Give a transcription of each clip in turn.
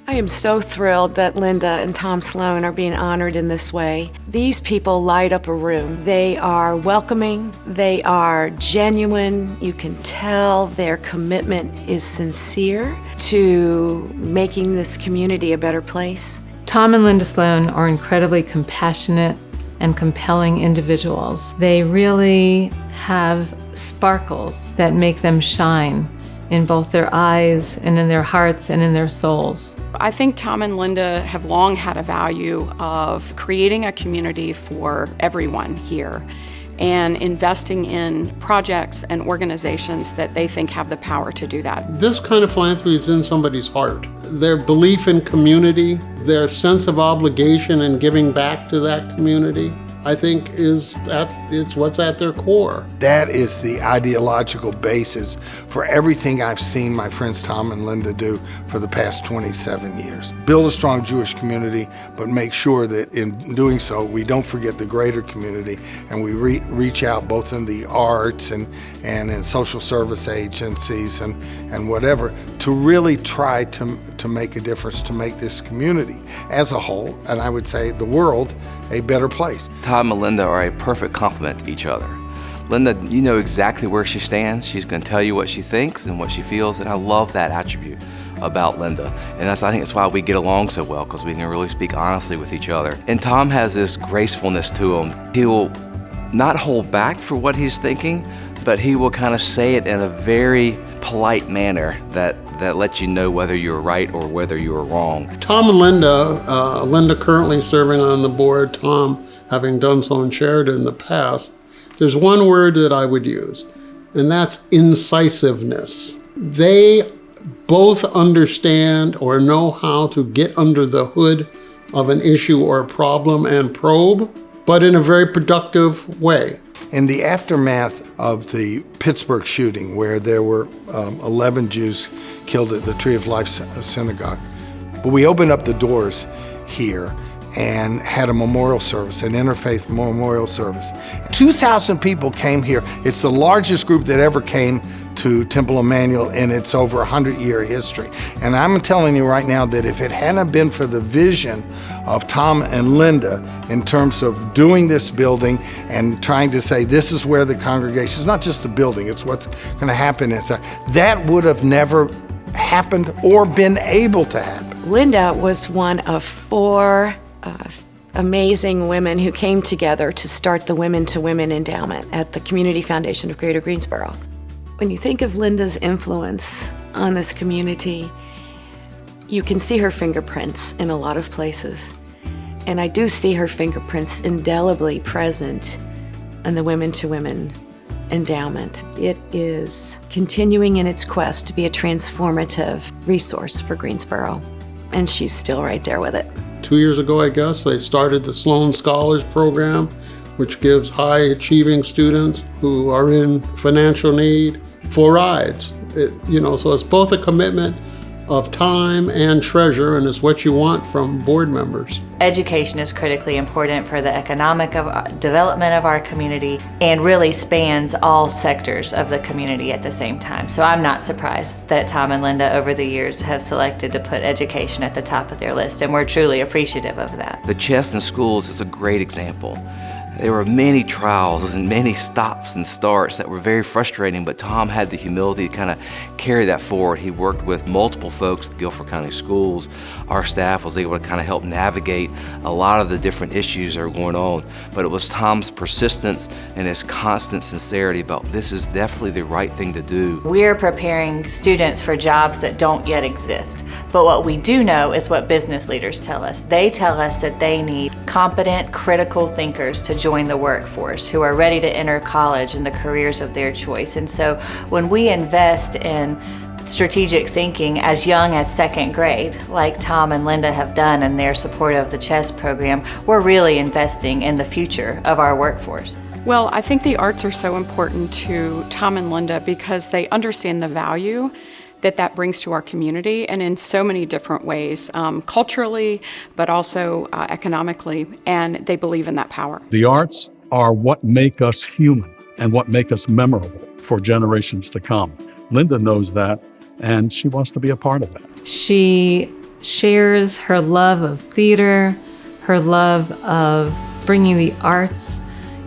I am so thrilled that Linda and Tom Sloan are being honored in this way. These people light up a room. They are welcoming, they are genuine. You can tell their commitment is sincere to making this community a better place. Tom and Linda Sloan are incredibly compassionate and compelling individuals. They really have sparkles that make them shine in both their eyes and in their hearts and in their souls. I think Tom and Linda have long had a value of creating a community for everyone here and investing in projects and organizations that they think have the power to do that. This kind of philanthropy is in somebody's heart. Their belief in community, their sense of obligation in giving back to that community, I think it's what's at their core. That is the ideological basis for everything I've seen my friends Tom and Linda do for the past 27 years. Build a strong Jewish community, but make sure that in doing so, we don't forget the greater community, and we reach out both in the arts and in social service agencies and whatever, to really try to make a difference, to make this community as a whole, and I would say the world, a better place. Tom and Linda are a perfect complement to each other. Linda, you know exactly where she stands. She's going to tell you what she thinks and what she feels, and I love that attribute about Linda. And I think that's why we get along so well, because we can really speak honestly with each other. And Tom has this gracefulness to him. He will not hold back for what he's thinking, but he will kind of say it in a very polite manner that lets you know whether you're right or whether you're wrong. Tom and Linda, Linda currently serving on the board, Tom having done so and chaired in the past, there's one word that I would use, and that's incisiveness. They both understand or know how to get under the hood of an issue or a problem and probe, but in a very productive way. In the aftermath of the Pittsburgh shooting, where there were 11 Jews killed at the Tree of Life Synagogue, but we opened up the doors here and had a memorial service, an interfaith memorial service. 2,000 people came here. It's the largest group that ever came to Temple Emmanuel in its over 100-year history. And I'm telling you right now that if it hadn't been for the vision of Tom and Linda in terms of doing this building and trying to say this is where the congregation, it's not just the building, it's what's going to happen inside, that would have never happened or been able to happen. Linda was one of four amazing women who came together to start the Women to Women Endowment at the Community Foundation of Greater Greensboro. When you think of Linda's influence on this community, you can see her fingerprints in a lot of places. And I do see her fingerprints indelibly present in the Women to Women Endowment. It is continuing in its quest to be a transformative resource for Greensboro, and she's still right there with it. 2 years ago, I guess, they started the Sloan Scholars Program, which gives high-achieving students who are in financial need full rides. So it's both a commitment of time and treasure, and it's what you want from board members. Education is critically important for the economic development of our community and really spans all sectors of the community at the same time. So I'm not surprised that Tom and Linda over the years have selected to put education at the top of their list, and we're truly appreciative of that. The chest in schools is a great example. There were many trials and many stops and starts that were very frustrating, but Tom had the humility to kind of carry that forward. He worked with multiple folks at Guilford County Schools. Our staff was able to kind of help navigate a lot of the different issues that are going on, but it was Tom's persistence and his constant sincerity about this is definitely the right thing to do. We're preparing students for jobs that don't yet exist, but what we do know is what business leaders tell us. They tell us that they need competent, critical thinkers to join the workforce who are ready to enter college and the careers of their choice. And so when we invest in strategic thinking as young as second grade, like Tom and Linda have done in their support of the CHESS program, we're really investing in the future of our workforce. Well, I think the arts are so important to Tom and Linda because they understand the value that brings to our community, and in so many different ways, culturally, but also economically, and they believe in that power. The arts are what make us human and what make us memorable for generations to come. Linda knows that, and she wants to be a part of that. She shares her love of theater, her love of bringing the arts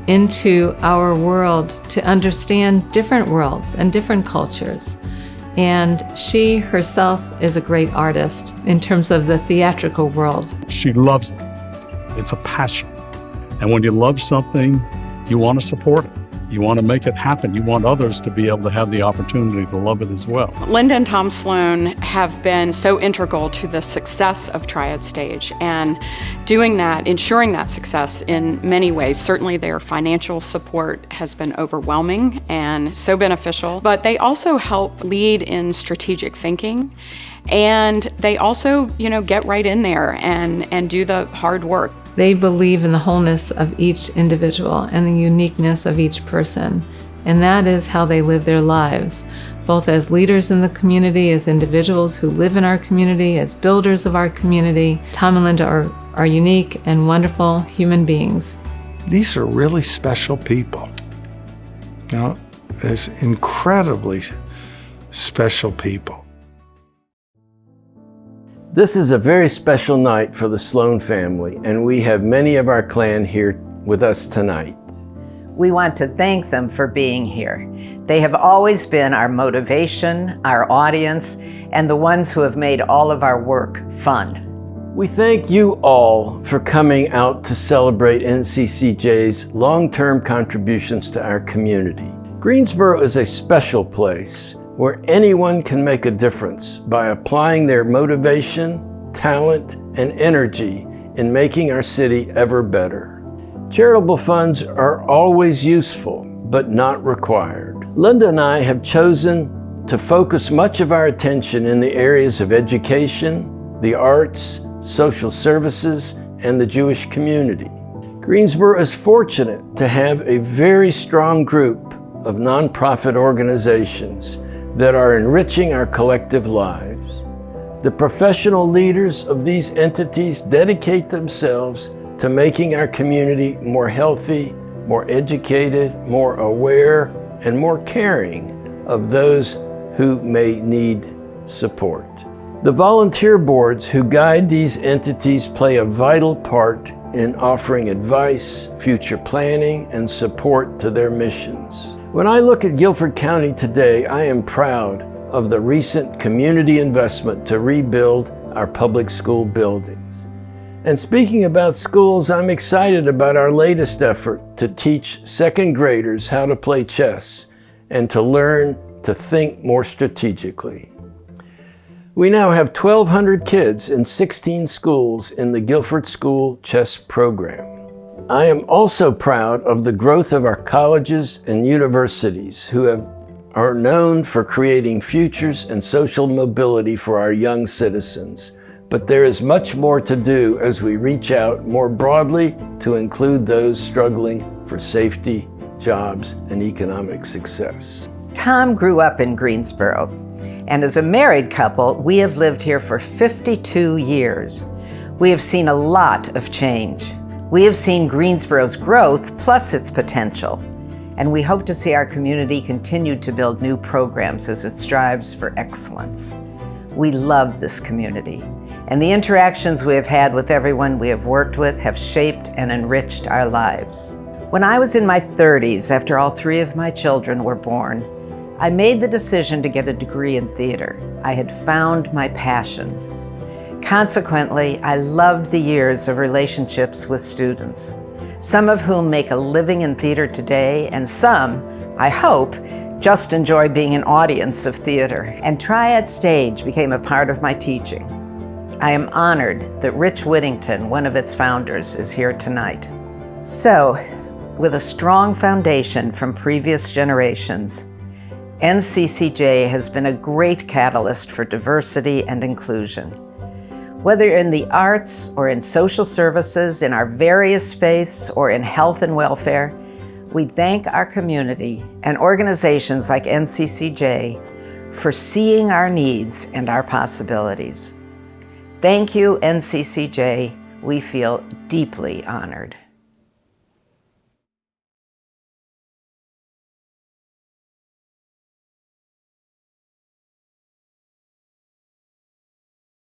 into our world to understand different worlds and different cultures. And she herself is a great artist in terms of the theatrical world. She loves it. It's a passion. And when you love something, you want to support it. You want to make it happen. You want others to be able to have the opportunity to love it as well. Linda and Tom Sloan have been so integral to the success of Triad Stage, and doing that, ensuring that success in many ways. Certainly their financial support has been overwhelming and so beneficial, but they also help lead in strategic thinking, and they also, get right in there and do the hard work. They believe in the wholeness of each individual and the uniqueness of each person. And that is how they live their lives, both as leaders in the community, as individuals who live in our community, as builders of our community. Tom and Linda are unique and wonderful human beings. These are really special people. Now, there's incredibly special people. This is a very special night for the Sloan family, and we have many of our clan here with us tonight. We want to thank them for being here. They have always been our motivation, our audience, and the ones who have made all of our work fun. We thank you all for coming out to celebrate NCCJ's long-term contributions to our community. Greensboro is a special place where anyone can make a difference by applying their motivation, talent, and energy in making our city ever better. Charitable funds are always useful, but not required. Linda and I have chosen to focus much of our attention in the areas of education, the arts, social services, and the Jewish community. Greensboro is fortunate to have a very strong group of nonprofit organizations that are enriching our collective lives. The professional leaders of these entities dedicate themselves to making our community more healthy, more educated, more aware, and more caring of those who may need support. The volunteer boards who guide these entities play a vital part in offering advice, future planning, and support to their missions. When I look at Guilford County today, I am proud of the recent community investment to rebuild our public school buildings. And speaking about schools, I'm excited about our latest effort to teach second graders how to play chess and to learn to think more strategically. We now have 1,200 kids in 16 schools in the Guilford School Chess Program. I am also proud of the growth of our colleges and universities who are known for creating futures and social mobility for our young citizens. But there is much more to do as we reach out more broadly to include those struggling for safety, jobs, and economic success. Tom grew up in Greensboro, and as a married couple, we have lived here for 52 years. We have seen a lot of change. We have seen Greensboro's growth plus its potential, and we hope to see our community continue to build new programs as it strives for excellence. We love this community, and the interactions we have had with everyone we have worked with have shaped and enriched our lives. When I was in my 30s, after all 3 of my children were born, I made the decision to get a degree in theater. I had found my passion. Consequently, I loved the years of relationships with students, some of whom make a living in theater today, and some, I hope, just enjoy being an audience of theater. And Triad Stage became a part of my teaching. I am honored that Rich Whittington, one of its founders, is here tonight. So, with a strong foundation from previous generations, NCCJ has been a great catalyst for diversity and inclusion. Whether in the arts or in social services, in our various faiths, or in health and welfare, we thank our community and organizations like NCCJ for seeing our needs and our possibilities. Thank you, NCCJ. We feel deeply honored.